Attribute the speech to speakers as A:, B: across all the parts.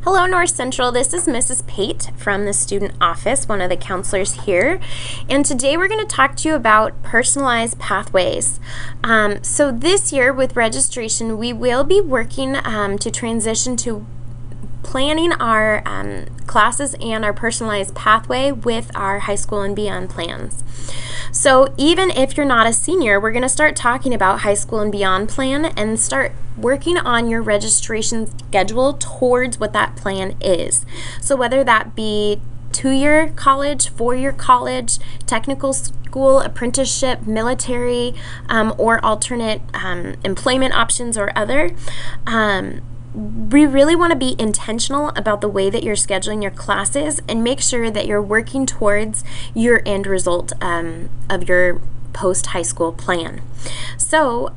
A: Hello, North Central. This is Mrs. Pate from the student office, one of the counselors here. And today we're going to talk to you about personalized pathways. So this year with registration, we will be working to transition to planning our classes and our personalized pathway with our high school and beyond plans. So even if you're not a senior, we're going to start talking about high school and beyond plan and start working on your registration schedule towards what that plan is. So whether that be 2-year college, 4-year college, technical school, apprenticeship, military, or alternate employment options or other, we really want to be intentional about the way that you're scheduling your classes and make sure that you're working towards your end result of your post-high school plan. So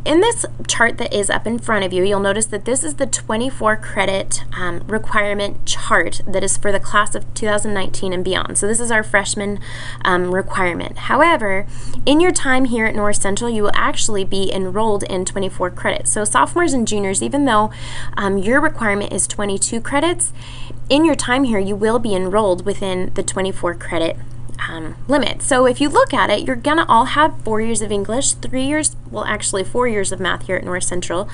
A: in this chart that is up in front of you, you'll notice that this is the 24 credit requirement chart that is for the class of 2019 and beyond. So this is our freshman requirement. However, in your time here at North Central, you will actually be enrolled in 24 credits. So sophomores and juniors, even though your requirement is 22 credits, in your time here, you will be enrolled within the 24 credit limit. So if you look at it, you're going to all have 4 years of English, 3 years, well actually 4 years of math here at North Central,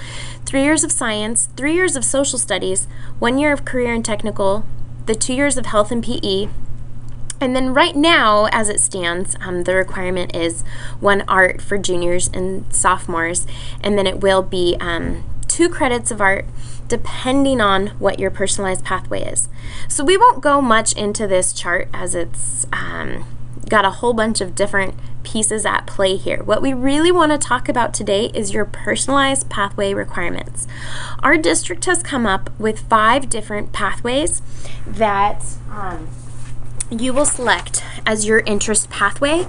A: 3 years of science, 3 years of social studies, 1 year of career and technical, the 2 years of health and PE, and then right now, as it stands, the requirement is 1 art for juniors and sophomores, and then it will be 2 credits of art depending on what your personalized pathway is. So we won't go much into this chart as it's got a whole bunch of different pieces at play here. What we really want to talk about today is your personalized pathway requirements. Our district has come up with 5 different pathways that you will select as your interest pathway,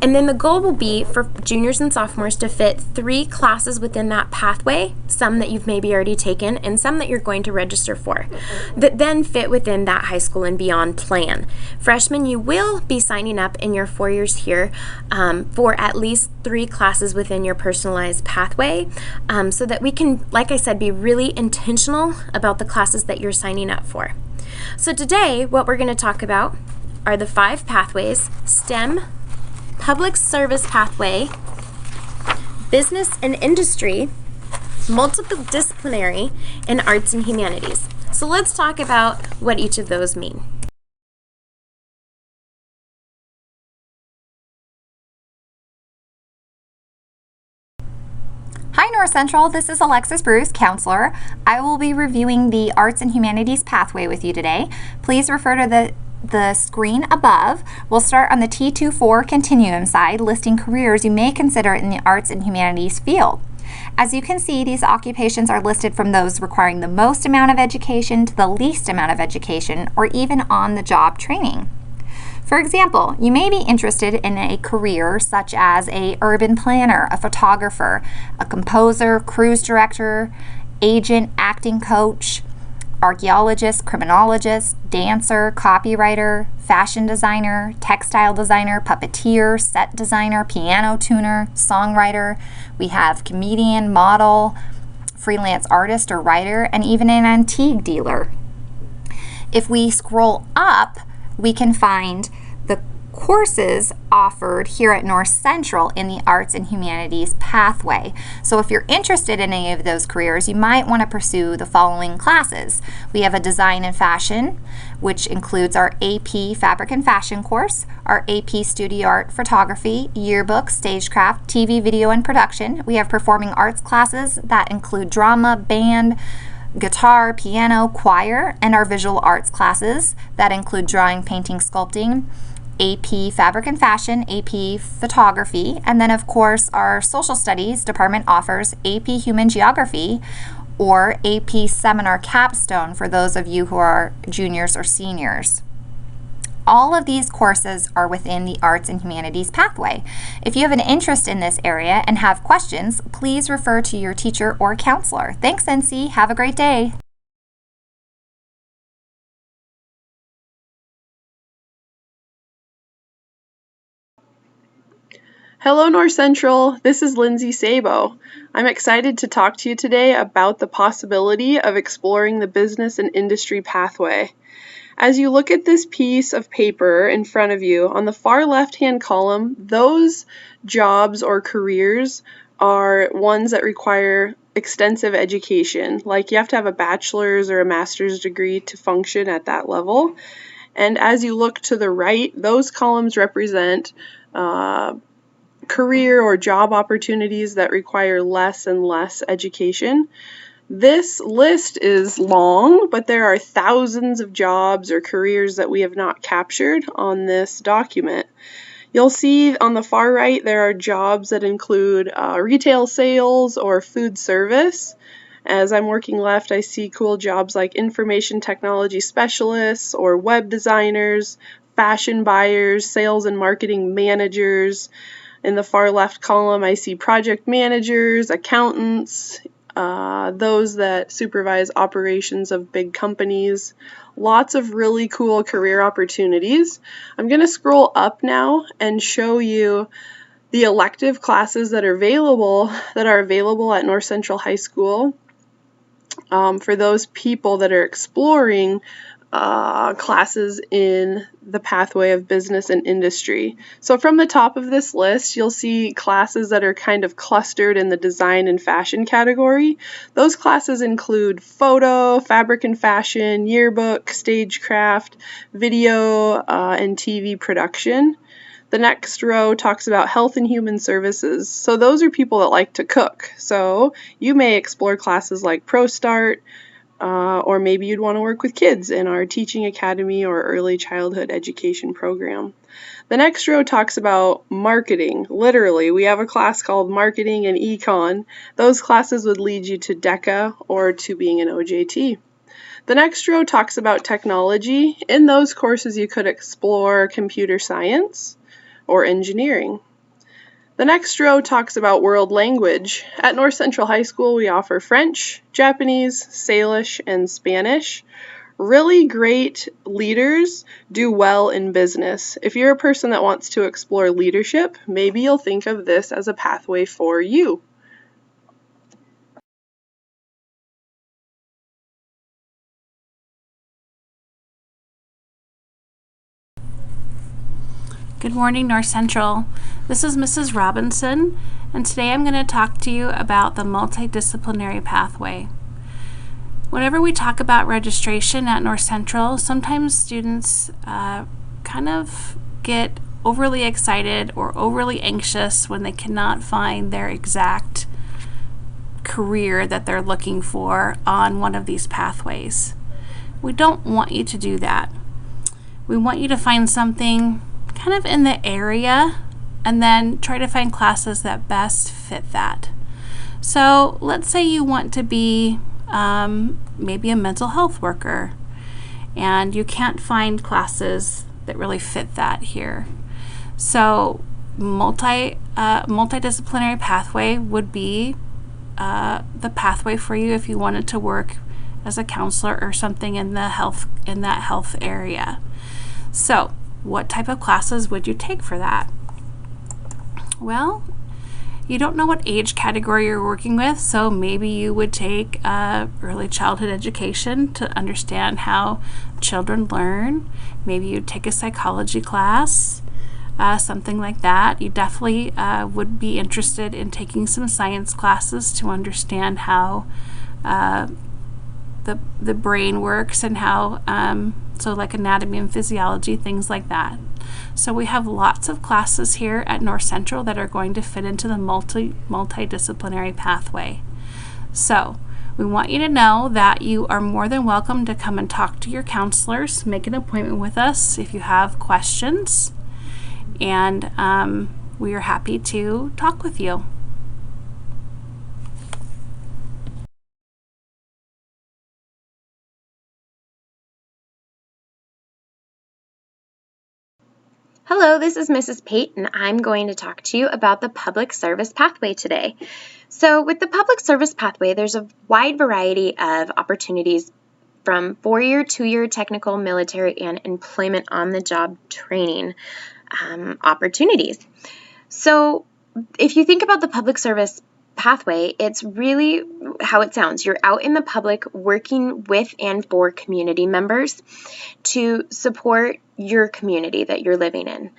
A: and then the goal will be for juniors and sophomores to fit 3 classes within that pathway, some that you've maybe already taken and some that you're going to register for, that then fit within that high school and beyond plan. Freshmen, you will be signing up in your 4 years here for at least 3 classes within your personalized pathway, so that we can, like I said, be really intentional about the classes that you're signing up for. So today, what we're going to talk about are the 5 pathways: STEM, Public Service Pathway, Business and Industry, Multidisciplinary, and Arts and Humanities. So let's talk about what each of those mean.
B: Hi North Central, this is Alexis Bruce, counselor. I will be reviewing the Arts and Humanities pathway with you today. Please refer to the screen above. We'll start on the T24 continuum side, listing careers you may consider in the arts and humanities field. As you can see, these occupations are listed from those requiring the most amount of education to the least amount of education, or even on-the-job training. For example, you may be interested in a career such as an urban planner, a photographer, a composer, cruise director, agent, acting coach, archaeologist, criminologist, dancer, copywriter, fashion designer, textile designer, puppeteer, set designer, piano tuner, songwriter. We have comedian, model, freelance artist or writer, and even an antique dealer. If we scroll up, we can find the courses offered here at North Central in the Arts and Humanities pathway. So if you're interested in any of those careers, you might want to pursue the following classes. We have a Design and Fashion, which includes our AP Fabric and Fashion course, our AP Studio Art Photography, Yearbook, Stagecraft, TV, Video, and Production. We have Performing Arts classes that include drama, band, guitar, piano, choir, and our visual arts classes that include drawing, painting, sculpting, AP Fabric and Fashion, AP Photography, and then of course our Social Studies department offers AP Human Geography or AP Seminar Capstone for those of you who are juniors or seniors. All of these courses are within the Arts and Humanities pathway. If you have an interest in this area and have questions, please refer to your teacher or counselor. Thanks, NC. Have a great day.
C: Hello, North Central. This is Lindsay Sabo. I'm excited to talk to you today about the possibility of exploring the business and industry pathway. As you look at this piece of paper in front of you, on the far left-hand column, those jobs or careers are ones that require extensive education. Like you have to have a bachelor's or a master's degree to function at that level. And as you look to the right, those columns represent career or job opportunities that require less and less education. This list is long, but there are thousands of jobs or careers that we have not captured on this document. You'll see on the far right there are jobs that include retail sales or food service. As I'm working left, I see cool jobs like information technology specialists or web designers, fashion buyers, sales and marketing managers. In the far left column, I see project managers, accountants, those that supervise operations of big companies. Lots of really cool career opportunities. I'm going to scroll up now and show you the elective classes that are available at North Central High School for those people that are exploring classes in the pathway of business and industry. So from the top of this list, you'll see classes that are kind of clustered in the design and fashion category. Those classes include photo, fabric and fashion, yearbook, stagecraft, video, and TV production. The next row talks about health and human services. So those are people that like to cook. So you may explore classes like ProStart, or maybe you'd want to work with kids in our Teaching Academy or Early Childhood Education program. The next row talks about marketing. Literally, we have a class called Marketing and Econ. Those classes would lead you to DECA or to being an OJT. The next row talks about technology. In those courses, you could explore computer science or engineering. The next row talks about world language. At North Central High School, we offer French, Japanese, Salish, and Spanish. Really great leaders do well in business. If you're a person that wants to explore leadership, maybe you'll think of this as a pathway for you.
D: Good morning, North Central. This is Mrs. Robinson, and today I'm going to talk to you about the multidisciplinary pathway. Whenever we talk about registration at North Central, sometimes students kind of get overly excited or overly anxious when they cannot find their exact career that they're looking for on one of these pathways. We don't want you to do that. We want you to find something kind of in the area and then try to find classes that best fit that. So let's say you want to be maybe a mental health worker and you can't find classes that really fit that here. So multidisciplinary pathway would be the pathway for you if you wanted to work as a counselor or something in that health area. So what type of classes would you take for that? Well, you don't know what age category you're working with, so maybe you would take early childhood education to understand how children learn. Maybe you'd take a psychology class, something like that. You definitely would be interested in taking some science classes to understand how the brain works and how so like anatomy and physiology, things like that. So we have lots of classes here at North Central that are going to fit into the multidisciplinary pathway. So we want you to know that you are more than welcome to come and talk to your counselors, make an appointment with us if you have questions, and we are happy to talk with you.
A: Hello, this is Mrs. Pate, and I'm going to talk to you about the public service pathway today. So with the public service pathway, there's a wide variety of opportunities from 4-year, 2-year technical, military, and employment on-the-job training opportunities. So if you think about the public service pathway, it's really how it sounds. You're out in the public working with and for community members to support your community that you're living in.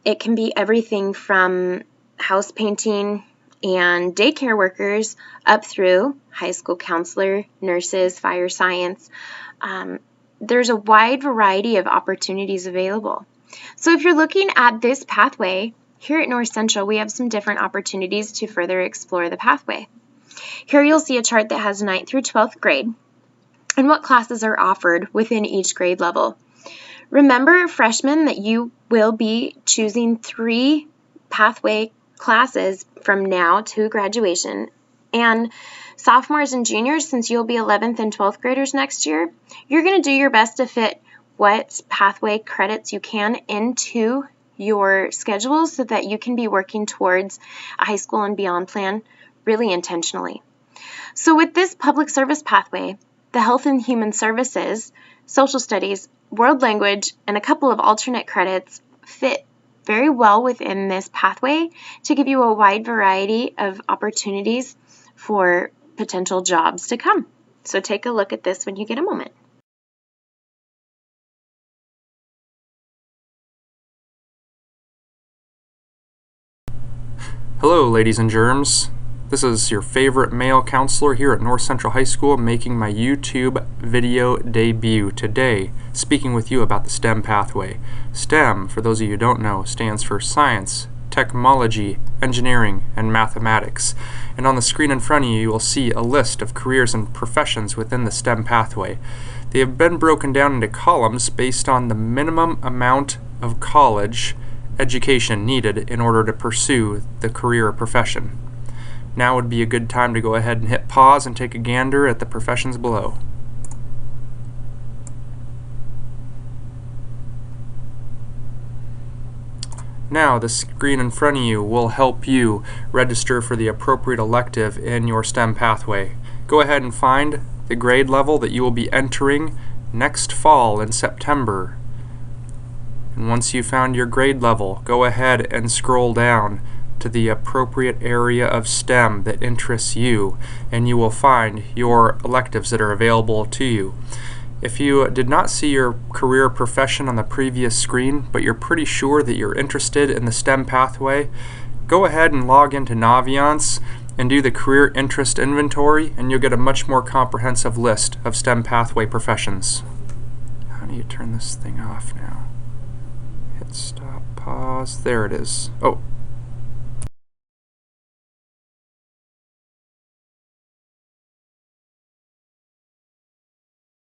A: It can be everything from house painting and daycare workers up through high school counselor, nurses, fire science. There's a wide variety of opportunities available. So if you're looking at this pathway, here at North Central, we have some different opportunities to further explore the pathway. Here you'll see a chart that has 9th through 12th grade and what classes are offered within each grade level. Remember, freshmen, that you will be choosing 3 pathway classes from now to graduation. And sophomores and juniors, since you'll be 11th and 12th graders next year, you're going to do your best to fit what pathway credits you can into your schedule so that you can be working towards a high school and beyond plan really intentionally. So with this public service pathway, the health and human services, social studies, world language, and a couple of alternate credits fit very well within this pathway to give you a wide variety of opportunities for potential jobs to come. So take a look at this when you get a moment.
E: Hello, ladies and germs. This is your favorite male counselor here at North Central High School making my YouTube video debut today, speaking with you about the STEM pathway. STEM, for those of you who don't know, stands for Science, Technology, Engineering, and Mathematics. And on the screen in front of you, you will see a list of careers and professions within the STEM pathway. They have been broken down into columns based on the minimum amount of college education needed in order to pursue the career or profession. Now would be a good time to go ahead and hit pause and take a gander at the professions below. Now the screen in front of you will help you register for the appropriate elective in your STEM pathway. Go ahead and find the grade level that you will be entering next fall in September. And once you've found your grade level, go ahead and scroll down to the appropriate area of STEM that interests you, and you will find your electives that are available to you. If you did not see your career profession on the previous screen, but you're pretty sure that you're interested in the STEM pathway, go ahead and log into Naviance and do the career interest inventory, and you'll get a much more comprehensive list of STEM pathway professions. How do you turn this thing off now? Hit stop, pause, there it is. Oh,